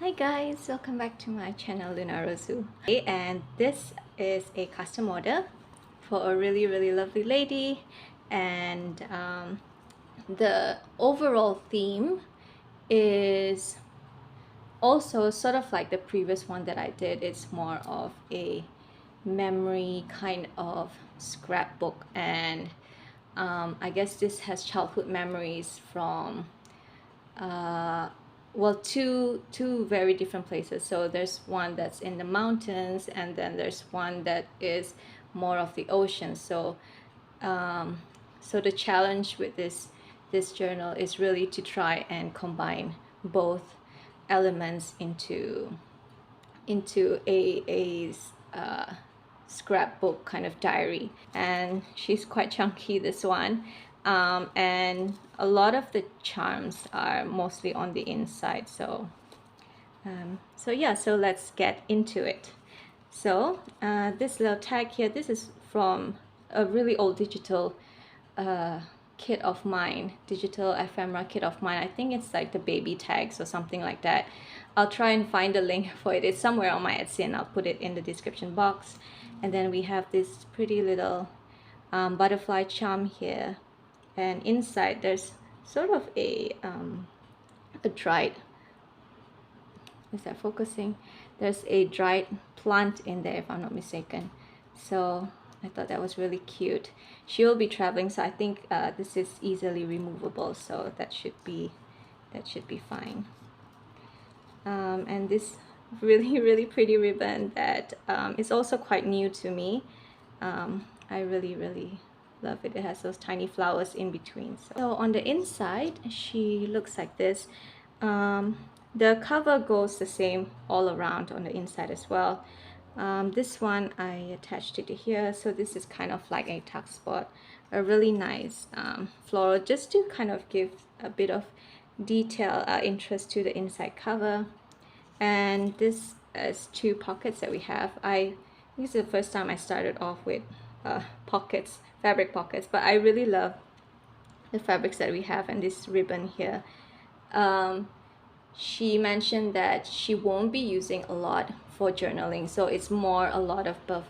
Hi guys, welcome back to my channel Lunarozu. And this is a custom order for a really lovely lady, and the overall theme is also sort of like the previous one that I did. It's more of a memory kind of scrapbook, and I guess this has childhood memories from well, two very different places. So there's one that's in the mountains, and then there's one that is more of the ocean. So so the challenge with this journal is really to try and combine both elements into a scrapbook kind of diary. And she's quite chunky, this one, and a lot of the charms are mostly on the inside. So yeah, so let's get into it. So this little tag here, this is from a really old digital kit of mine, digital ephemera kit of mine. I think it's like the baby tags or something like that. I'll try and find a link for it. It's somewhere on my Etsy, and I'll put it in the description box. And then we have this pretty little butterfly charm here, and inside there's sort of a dried, is that focusing? There's a dried plant in there, if I'm not mistaken. So I thought that was really cute. She will be traveling, so I think this is easily removable, so that should be fine. And this really pretty ribbon that is also quite new to me. I really love it. It has those tiny flowers in between. So on the inside, she looks like this. The cover goes the same all around on the inside as well. This one I attached it to here, so this is kind of like a tuck spot, a really nice floral, just to kind of give a bit of detail, interest to the inside cover. And this is two pockets that we have. This is the first time I started off with pockets, fabric pockets, but I really love the fabrics that we have. And this ribbon here, she mentioned that she won't be using a lot for journaling, so it's more a lot of both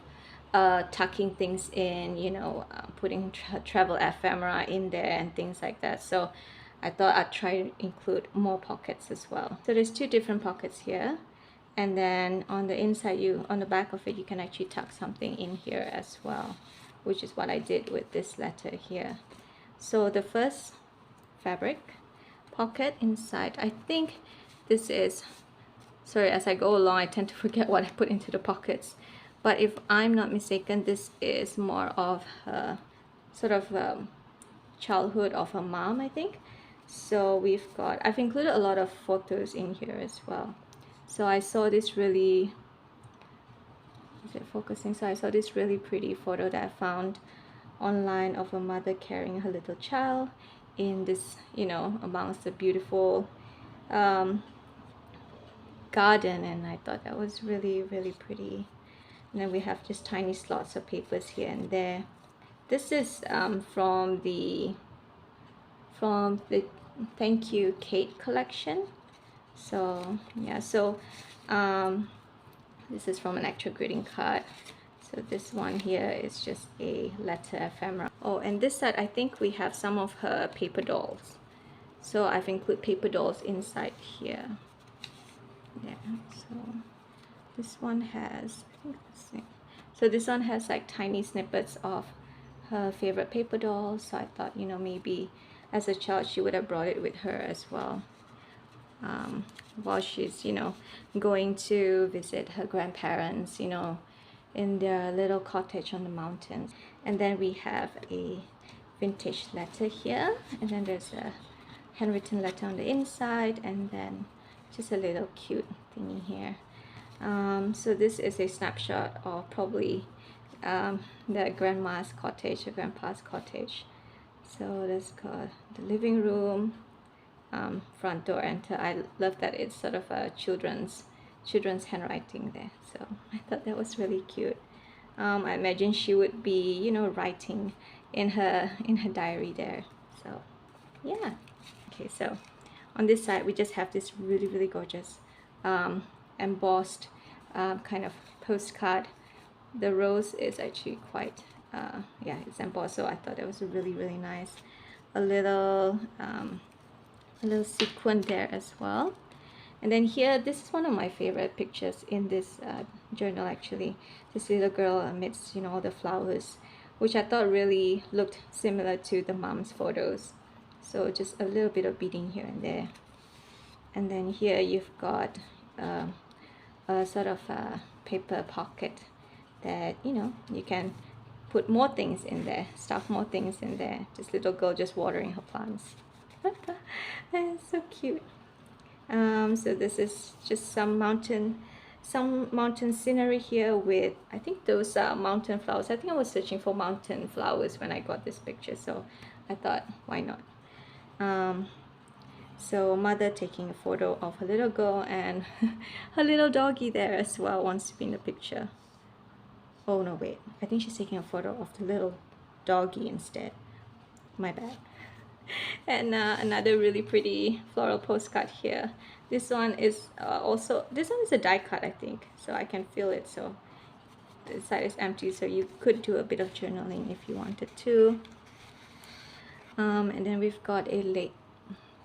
tucking things in, you know, putting travel ephemera in there and things like that. So I thought I'd try to include more pockets as well. So there's two different pockets here, and then on the inside, on the back of it, you can actually tuck something in here as well, which is what I did with this letter here. So the first fabric pocket inside, I think this is, sorry, as I go along I tend to forget what I put into the pockets, but if I'm not mistaken, this is more of her sort of childhood of her mom, I think. So I've included a lot of photos in here as well. So I saw this really, is it focusing? So I saw this really pretty photo that I found online of a mother carrying her little child in this, you know, amongst the beautiful garden, and I thought that was really pretty. And then we have just tiny slots of papers here and there. This is from the Thank You Kate collection. So yeah, so this is from an actual greeting card. So this one here is just a letter ephemera. Oh, and this side I think we have some of her paper dolls. So I've included paper dolls inside here. Yeah, so this one has, I think that's the same. So this one has like tiny snippets of her favorite paper dolls. So I thought, you know, maybe as a child she would have brought it with her as well, while she's, you know, going to visit her grandparents, you know, in their little cottage on the mountains. And then we have a vintage letter here, and then there's a handwritten letter on the inside, and then just a little cute thingy here. So this is a snapshot of probably the grandma's cottage, or grandpa's cottage. So that's called the living room, front door enter. I love that it's sort of a children's handwriting there. So I thought that was really cute. I imagine she would be, you know, writing in her diary there. So yeah. Okay, so on this side we just have this really gorgeous embossed kind of postcard. The rose is actually quite yeah, it's embossed, so I thought it was really, really nice. A little sequin there as well. And then here, this is one of my favorite pictures in this journal actually. This little girl amidst, all the flowers, which I thought really looked similar to the mom's photos. So just a little bit of beading here and there. And then here you've got a sort of a paper pocket that, you can put more things in there, stuff more things in there. This little girl just watering her plants. That's so cute. So this is just some mountain scenery here with, I think those are mountain flowers. I think I was searching for mountain flowers when I got this picture, so I thought, why not? So mother taking a photo of her little girl, and her little doggy there as well wants to be in the picture. Oh no, wait, I think she's taking a photo of the little doggy instead. My bad. And another really pretty floral postcard here. This one is this one is a die cut, I think, so I can feel it. So the side is empty, so you could do a bit of journaling if you wanted to. And then we've got a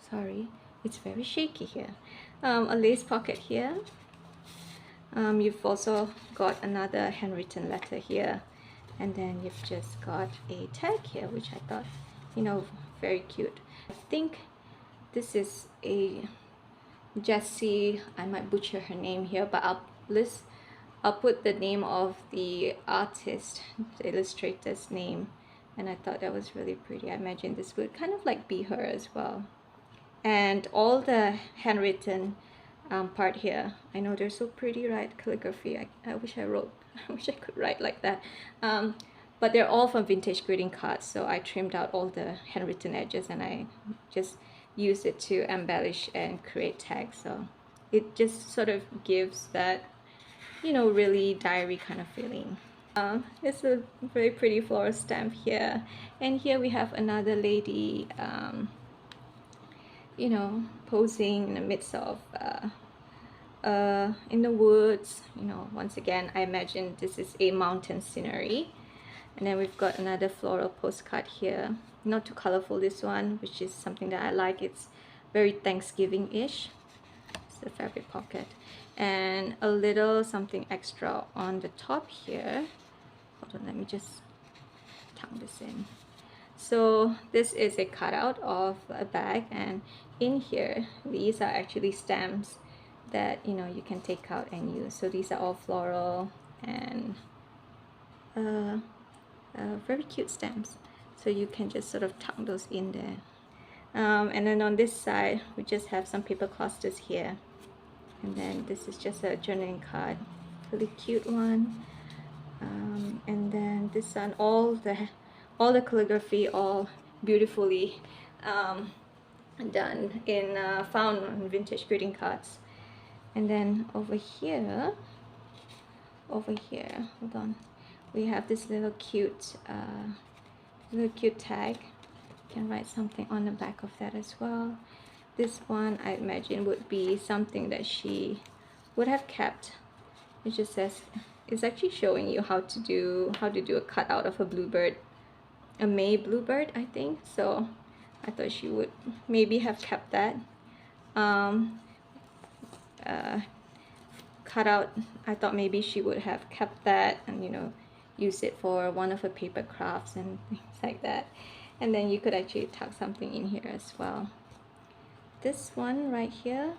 sorry, it's very shaky here. A lace pocket here. You've also got another handwritten letter here, and then you've just got a tag here, which I thought, very cute. I think this is a Jessie, I might butcher her name here, but I'll put the name of the artist, the illustrator's name, and I thought that was really pretty. I imagine this would kind of like be her as well. And all the handwritten part here, I know they're so pretty, right? Calligraphy. I wish I could write like that. But they're all from vintage greeting cards, so I trimmed out all the handwritten edges and I just used it to embellish and create tags. So it just sort of gives that, really diary kind of feeling. It's a very pretty floral stamp here, and here we have another lady, posing in the midst of in the woods. Once again, I imagine this is a mountain scenery. And then we've got another floral postcard here, not too colorful, this one, which is something that I like. It's very Thanksgiving-ish. It's the fabric pocket, and a little something extra on the top here. Hold on, let me just tuck this in. So this is a cutout of a bag, and in here these are actually stamps that you can take out and use. So these are all floral and very cute stamps, so you can just sort of tuck those in there. And then on this side we just have some paper clusters here, and then this is just a journaling card, really cute one. And then this one, all the calligraphy, all beautifully done in found on vintage greeting cards. And then over here, hold on, we have this little cute tag. You can write something on the back of that as well. This one I imagine would be something that she would have kept. It just says, it's actually showing you how to do a cutout of a bluebird, a May bluebird, I think. So I thought she would maybe have kept that cutout. I thought maybe she would have kept that and use it for one of her paper crafts and things like that. And then you could actually tuck something in here as well. This one right here,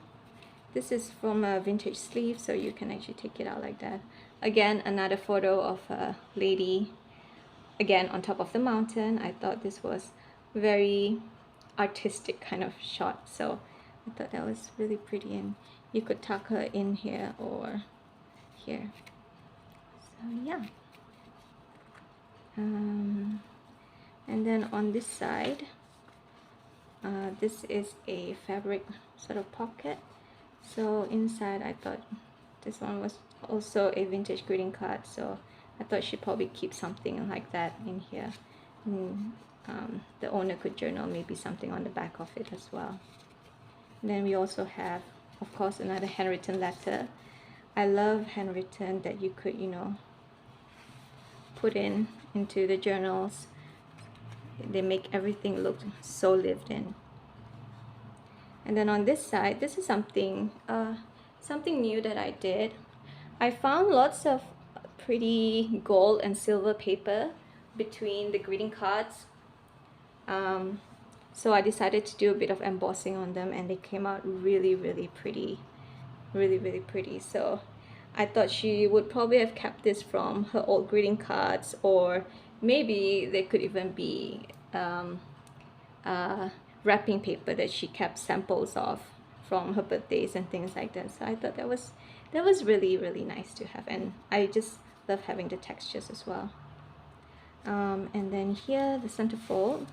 this is from a vintage sleeve, so you can actually take it out like that. Again, another photo of a lady, again on top of the mountain. I thought this was very artistic kind of shot, so I thought that was really pretty, and you could tuck her in here or here. So yeah. And then on this side, this is a fabric sort of pocket. So inside, I thought this one was also a vintage greeting card, so I thought she'd probably keep something like that in here. And, the owner could journal maybe something on the back of it as well. And then we also have of course, another handwritten letter. I love handwritten that you could, you know, put into the journals. They make everything look so lived in. And then on this side, this is something new that I did. I found lots of pretty gold and silver paper between the greeting cards. So I decided to do a bit of embossing on them, and they came out really, really pretty. Really, really pretty. So I thought she would probably have kept this from her old greeting cards, or maybe they could even be wrapping paper that she kept samples of from her birthdays and things like that. So I thought that was really, really nice to have, and I just love having the textures as well. And then here, the centerfold,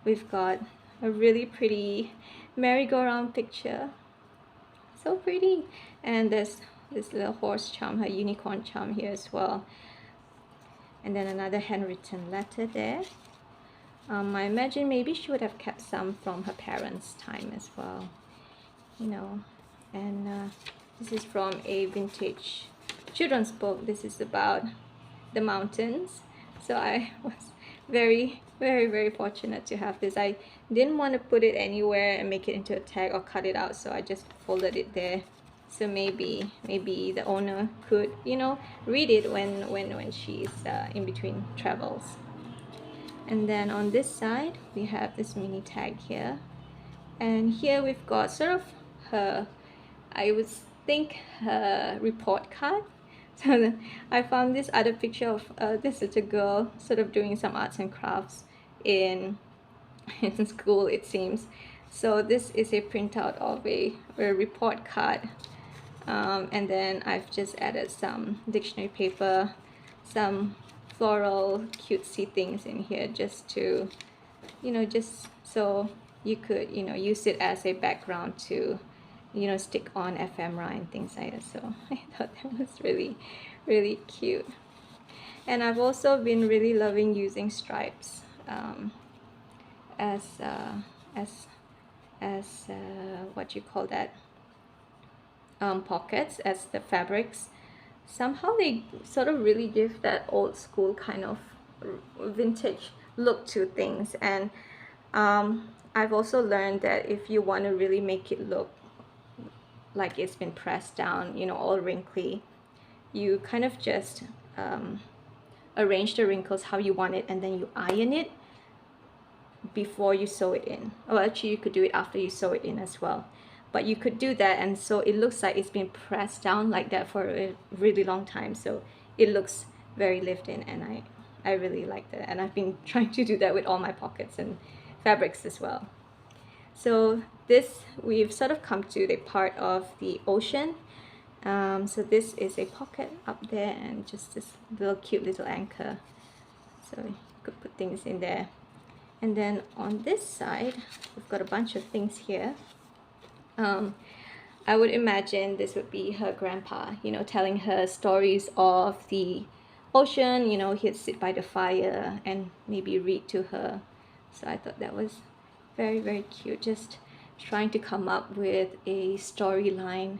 we've got a really pretty merry-go-round picture. So pretty. And there's this little horse charm, her unicorn charm here as well. And then another handwritten letter there. I imagine maybe she would have kept some from her parents' time as well, you know. And this is from a vintage children's book. This is about the mountains. So I was very, very, very fortunate to have this. I didn't want to put it anywhere and make it into a tag or cut it out, so I just folded it there. So maybe the owner could, you know, read it when she's in between travels. And then on this side, we have this mini tag here. And here we've got sort of her, I would think, her report card. So I found this other picture of this little girl sort of doing some arts and crafts in school, it seems. So this is a printout of a report card. And then I've just added some dictionary paper, some floral cutesy things in here, just to, you know, just so you could, you know, use it as a background to, you know, stick on ephemera and things like that. So I thought that was really, really cute. And I've also been really loving using stripes as what you call that, pockets as the fabrics. Somehow they sort of really give that old school kind of vintage look to things. And I've also learned that if you want to really make it look like it's been pressed down, you know, all wrinkly, you kind of just arrange the wrinkles how you want it, and then you iron it before you sew it in. Well, actually you could do it after you sew it in as well, but you could do that, and so it looks like it's been pressed down like that for a really long time, so it looks very lived in, and I really like that. And I've been trying to do that with all my pockets and fabrics as well. So this, we've sort of come to the part of the ocean. So this is a pocket up there, and just this little cute little anchor, so you could put things in there. And then on this side, we've got a bunch of things here. I would imagine this would be her grandpa, you know, telling her stories of the ocean. You know, he'd sit by the fire and maybe read to her. So I thought that was very, very cute. Just trying to come up with a storyline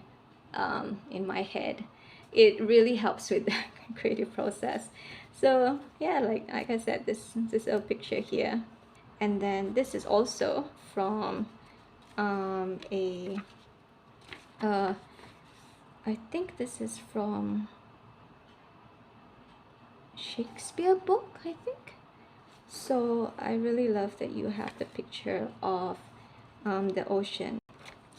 in my head. It really helps with the creative process. So yeah, like I said, this is a picture here. And then this is also from I think this is from Shakespeare book, I think. So I really love that you have the picture of the ocean.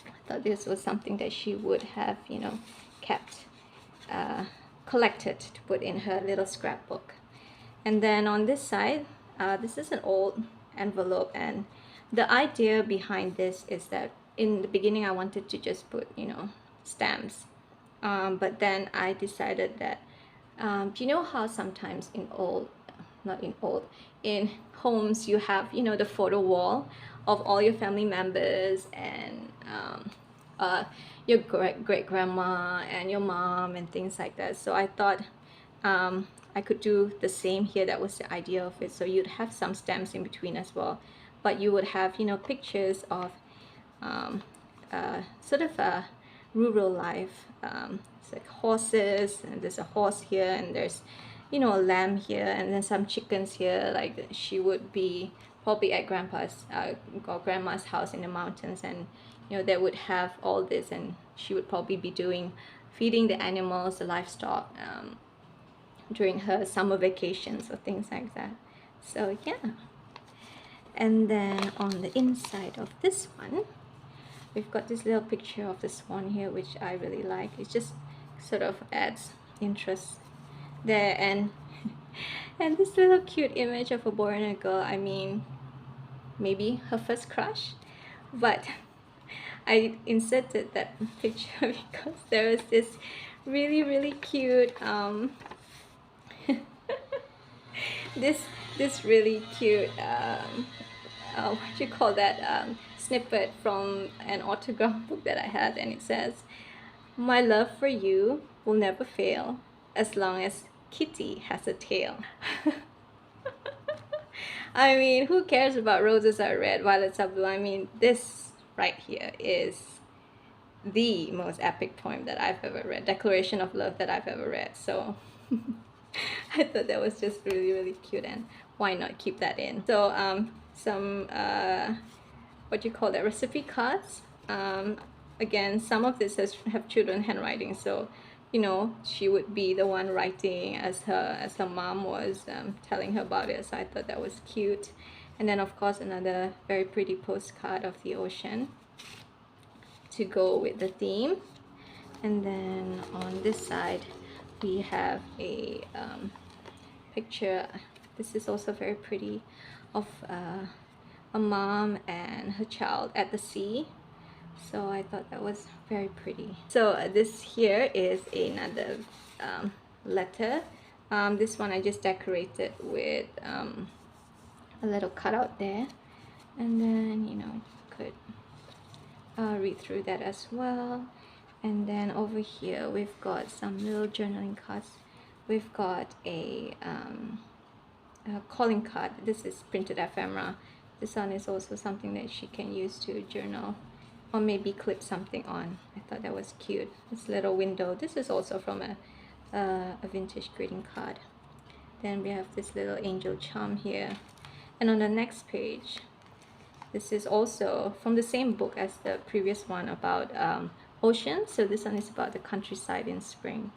I thought this was something that she would have, you know, kept, collected to put in her little scrapbook. And then on this side, this is an old envelope, and the idea behind this is that in the beginning I wanted to just put, you know, stamps, but then I decided that you know how sometimes in homes you have, you know, the photo wall of all your family members, and your great grandma and your mom and things like that. So I thought I could do the same here. That was the idea of it. So you'd have some stamps in between as well, but you would have, you know, pictures of sort of rural life. It's like horses, and there's a horse here, and there's, you know, a lamb here, and then some chickens here. Like she would be probably at grandpa's or grandma's house in the mountains, and you know, they would have all this, and she would probably be feeding the animals, the livestock, during her summer vacations or things like that. So yeah. And then on the inside of this one, we've got this little picture of the swan here, which I really like. It just sort of adds interest there, and and this little cute image of a boy and a girl. I mean, maybe her first crush, but I inserted that picture because there is this really cute this really cute what do you call that, snippet from an autograph book that I had, and it says, "My love for you will never fail as long as Kitty has a tail." I mean, who cares about roses are red, violets are blue? I mean, this right here is the most epic poem that I've ever read, declaration of love that I've ever read. So I thought that was just really cute, and why not keep that in? So some what do you call that, recipe cards. Again, some of this have children handwriting, so you know, she would be the one writing as her mom was telling her about it. So I thought that was cute. And then of course another very pretty postcard of the ocean to go with the theme. And then on this side we have a picture. This is also very pretty, of a mom and her child at the sea. So I thought that was very pretty. So this here is another letter. This one I just decorated with a little cutout there, and then you know, could read through that as well. And then over here we've got some little journaling cards. We've got a calling card. This is printed ephemera. This one is also something that she can use to journal, or maybe clip something on. I thought that was cute. This little window. This is also from a vintage greeting card. Then we have this little angel charm here. And on the next page, this is also from the same book as the previous one about ocean. So this one is about the countryside in spring,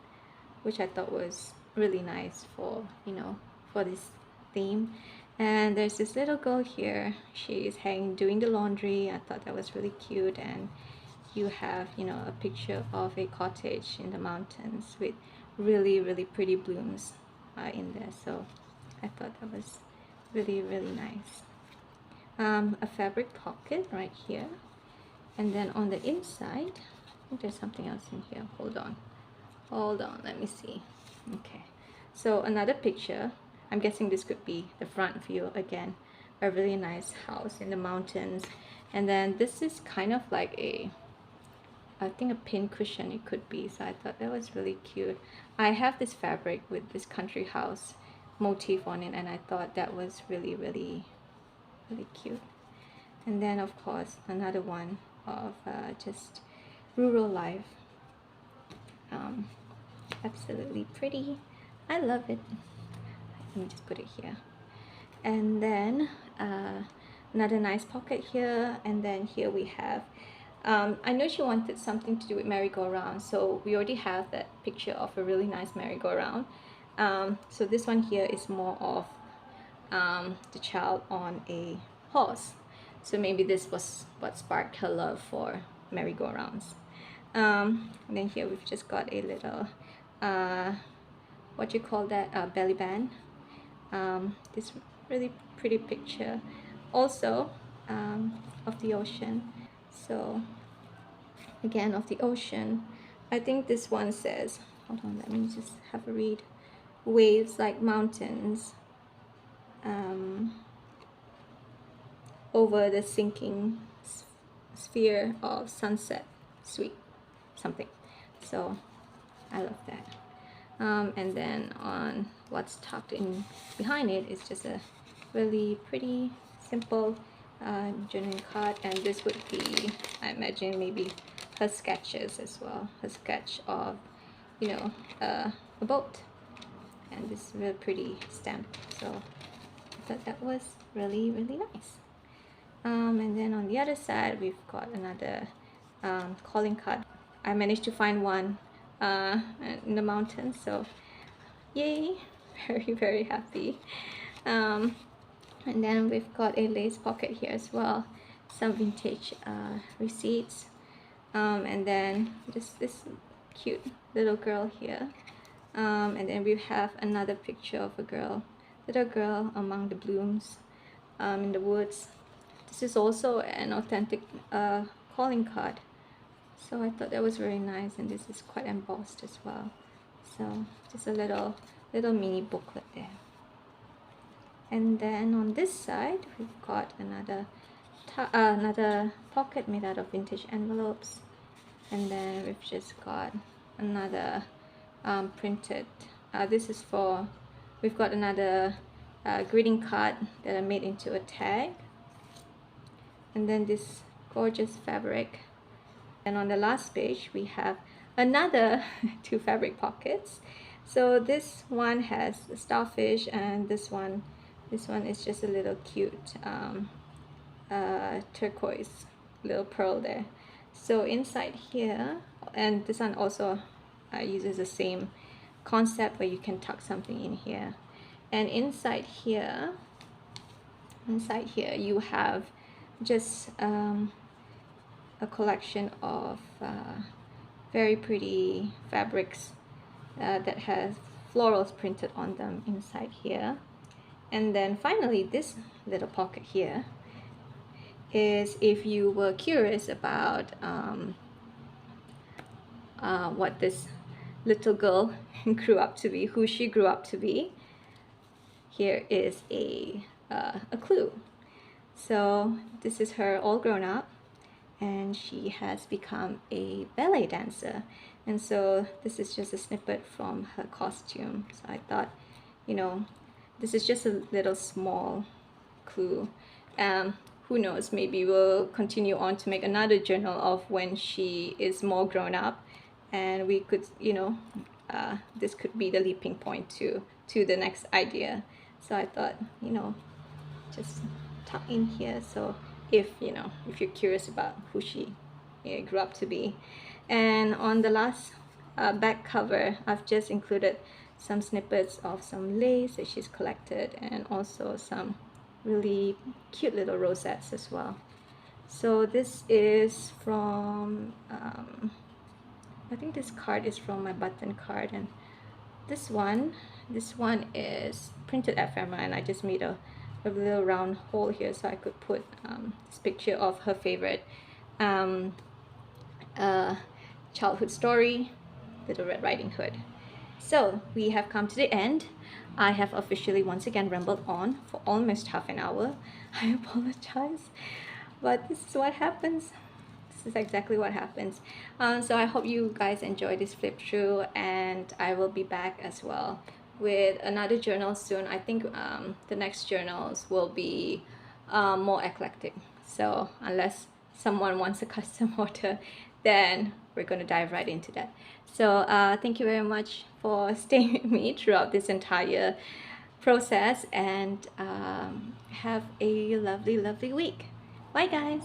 which I thought was really nice for, you know, for this theme. And there's this little girl here. She's doing the laundry. I thought that was really cute. And you have, you know, a picture of a cottage in the mountains with really pretty blooms in there. So I thought that was really nice. A fabric pocket right here. And then on the inside, I think there's something else in here. Hold on, let me see. Okay, so another picture. I'm guessing this could be the front view again. A really nice house in the mountains. And then this is kind of like I think a pin cushion it could be. So I thought that was really cute. I have this fabric with this country house motif on it, and I thought that was really cute. And then of course another one of just rural life. Absolutely pretty. I love it. Let me just put it here. And then another nice pocket here. And then here we have I know she wanted something to do with merry-go-round, so we already have that picture of a really nice merry-go-round. So this one here is more of the child on a horse. So maybe this was what sparked her love for merry-go-rounds. And then here we've just got a little what you call that, belly band. This really pretty picture also of the ocean. So again, of the ocean, I think this one says, hold on, let me just have a read. Waves like mountains over the sinking sphere of sunset, sweet something. So I love that. And then on what's tucked in behind it is just a really pretty simple journaling card, and this would be, I imagine, maybe her sketches as well. Her sketch of, you know, a boat, and this real pretty stamp. So I thought that was really nice. And then on the other side, we've got another calling card. I managed to find one in the mountains, so yay! Very happy. And then we've got a lace pocket here as well, some vintage receipts, and then just this cute little girl here, and then we have another picture of a little girl among the blooms in the woods. This is also an authentic calling card, so I thought that was very nice, and this is quite embossed as well. So just a little mini booklet there. And then on this side, we've got another pocket made out of vintage envelopes, and then we've just got another printed. We've got another greeting card that I made into a tag, and then this gorgeous fabric. And on the last page, we have another 2 fabric pockets. So this one has a starfish, and this one is just a little cute turquoise little pearl there. So inside here, and this one also uses the same concept where you can tuck something in here. And inside here you have just a collection of very pretty fabrics that has florals printed on them inside here. And then finally, this little pocket here is if you were curious about what this little girl grew up to be, who she grew up to be. Here is a clue. So this is her all grown up, and she has become a ballet dancer. And so this is just a snippet from her costume. So I thought, you know, this is just a little small clue. Who knows, maybe we'll continue on to make another journal of when she is more grown up, and we could, you know, this could be the leaping point to the next idea. So I thought, you know, just tuck in here, so if you're curious about who she grew up to be. And on the last back cover, I've just included some snippets of some lace that she's collected, and also some really cute little rosettes as well. So this is from I think this card is from my button card, and this one is printed ephemera, and I just made a little round hole here so I could put this picture of her favorite childhood story, Little Red Riding Hood. So we have come to the end. I have officially once again rambled on for almost half an hour. I apologize, but this is what happens. This is exactly what happens. So I hope you guys enjoy this flip through, and I will be back as well with another journal soon. I think the next journals will be more eclectic. So unless someone wants a custom order, then we're going to dive right into that. So thank you very much for staying with me throughout this entire process, and have a lovely week. Bye guys.